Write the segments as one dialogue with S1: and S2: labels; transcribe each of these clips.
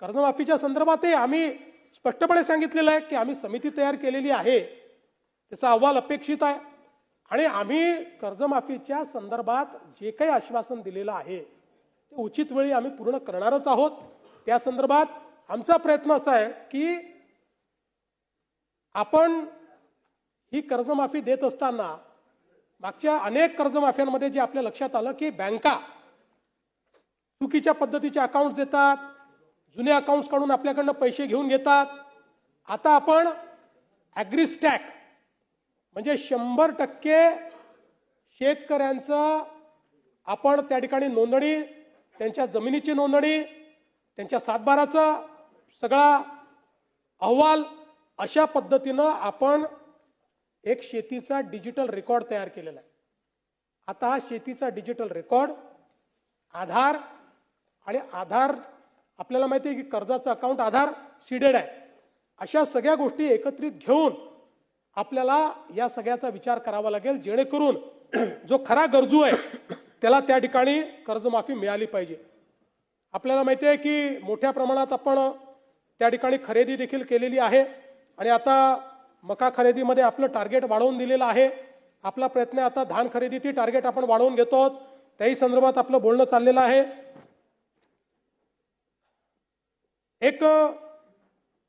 S1: कर्जमाफीच्या संदर्भातही आम्ही स्पष्टपणे सांगितलेलं आहे की आम्ही समिती तयार केलेली आहे, त्याचा अहवाल अपेक्षित आहे आणि आम्ही कर्जमाफीच्या संदर्भात जे काही आश्वासन दिलेलं आहे ते उचित वेळी आम्ही पूर्ण करणारच आहोत। त्या संदर्भात आमचा प्रयत्न असा आहे की आपण ही कर्जमाफी देत असताना मागच्या अनेक कर्जमाफ्यांमध्ये जे आपल्या लक्षात आलं की बँका चुकीच्या पद्धतीचे अकाउंट्स देतात, जुने अकाउंट्स काढून आपल्याकडनं पैसे घेऊन घेतात। आता आपण ॲग्रीस्टॅक म्हणजे 100% शेतकऱ्यांचं आपण त्या ठिकाणी नोंदणी, त्यांच्या जमिनीची नोंदणी, त्यांच्या सातबाराचा सगळा अहवाल अशा पद्धतीनं आपण एक शेतीचा डिजिटल रेकॉर्ड तयार केलेला आहे। आता हा शेतीचा डिजिटल रेकॉर्ड आधार आणि आधार आपल्याला माहिती आहे की कर्जाचं अकाउंट आधार सीडेड आहे, अशा सगळ्या गोष्टी एकत्रित घेऊन आपल्याला या सगळ्याचा विचार करावा लागेल जेणेकरून जो खरा गरजू आहे त्याला त्या ठिकाणी कर्जमाफी मिळाली पाहिजे। आपल्याला माहिती आहे की मोठ्या प्रमाणात आपण त्या ठिकाणी खरेदी देखील केलेली आहे आणि आता मका खरेदीमध्ये आपलं टार्गेट वाढवून दिलेलं आहे। आपला प्रयत्न आहे आता धान खरेदीची टार्गेट आपण वाढवून घेतो आहोत, त्याही संदर्भात आपलं बोलणं चाललेलं आहे। एक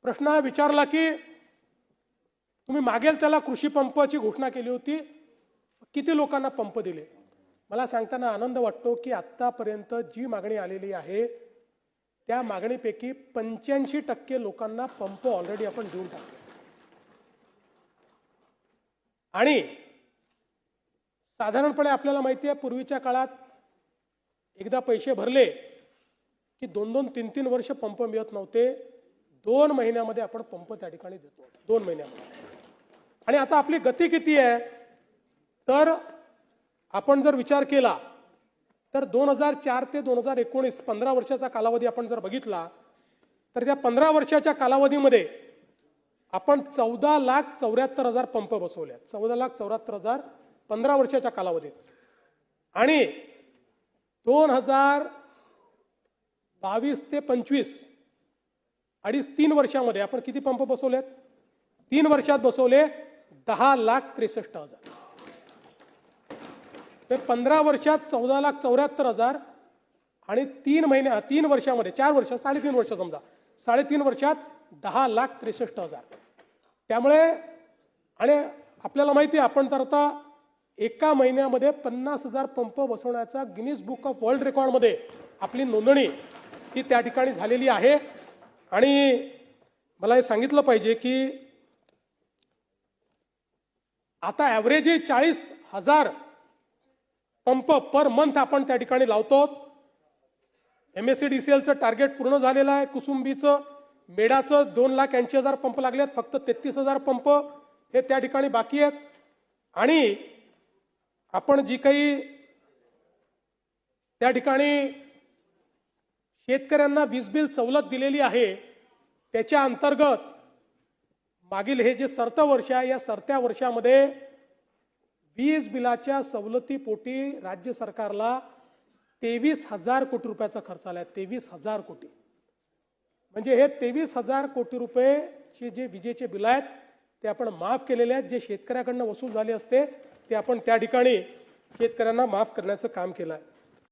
S1: प्रश्न विचारला की तुम्ही मागेल त्याला कृषी पंपाची घोषणा केली होती, किती लोकांना पंप दिले? मला सांगताना आनंद वाटतो की आतापर्यंत जी मागणी आलेली आहे त्या मागणीपैकी 85% लोकांना पंप ऑलरेडी आपण देऊन टाकले आणि साधारणपणे आपल्याला माहिती आहे पूर्वीच्या काळात एकदा पैसे भरले की 2-2, 3-3 वर्ष पंप मिळत नव्हते। 2 महिन्यामध्ये आपण पंप त्या ठिकाणी देतो, 2 महिन्यामध्ये। आणि आता आपली गती किती आहे तर आपण जर विचार केला तर 2004 ते 2019 15 वर्षाचा कालावधी आपण जर बघितला तर त्या 15 वर्षाच्या कालावधीमध्ये आपण 14,74,000 पंप बसवले, 14,74,000 15 वर्षाच्या कालावधीत। आणि 2022 ते 25 2.5-3 वर्षामध्ये आपण किती पंप बसवलेत? 3 वर्षात बसवले 10,63,000। ते 15 वर्षात 14,74,000 आणि 3 वर्षामध्ये 4 वर्ष 3.5 वर्ष समजा 3.5 वर्षात 10,63,000। त्यामुळे आणि आपल्याला माहिती आहे आपण तर आता एका महिन्यामध्ये 50,000 पंप बसवण्याचा गिनीज बुक ऑफ वर्ल्ड रेकॉर्डमध्ये आपली नोंदणी ही त्या ठिकाणी झालेली आहे। आणि मला हे सांगितलं पाहिजे की आता ॲव्हरेज 40,000 पंप पर मंथ आपण त्या ठिकाणी लावतो। MSCDCLचं टार्गेट पूर्ण झालेलं आहे। कुसुंबीचं मेडाचं 2,80,000 पंप लागलेत, फक्त 33,000 पंप हे त्या ठिकाणी बाकी आहेत। आणि आपण जी काही त्या ठिकाणी शेतकऱ्यांना वीज बिल सवलत दिलेली आहे त्याच्या अंतर्गत मागील हे जे सरतं वर्ष आहे या सरत्या वर्षामध्ये वीज बिलाच्या सवलतीपोटी राज्य सरकारला 23,000 कोटी रुपयाचा खर्च आला आहे। 23,000 कोटी म्हणजे हे 23,000 कोटी रुपयेचे जे विजेचे बिल आहेत ते आपण माफ केलेले आहेत। जे शेतकऱ्याकडनं वसूल झाले असते ते आपण त्या ठिकाणी शेतकऱ्यांना माफ करण्याचं काम केलं आहे।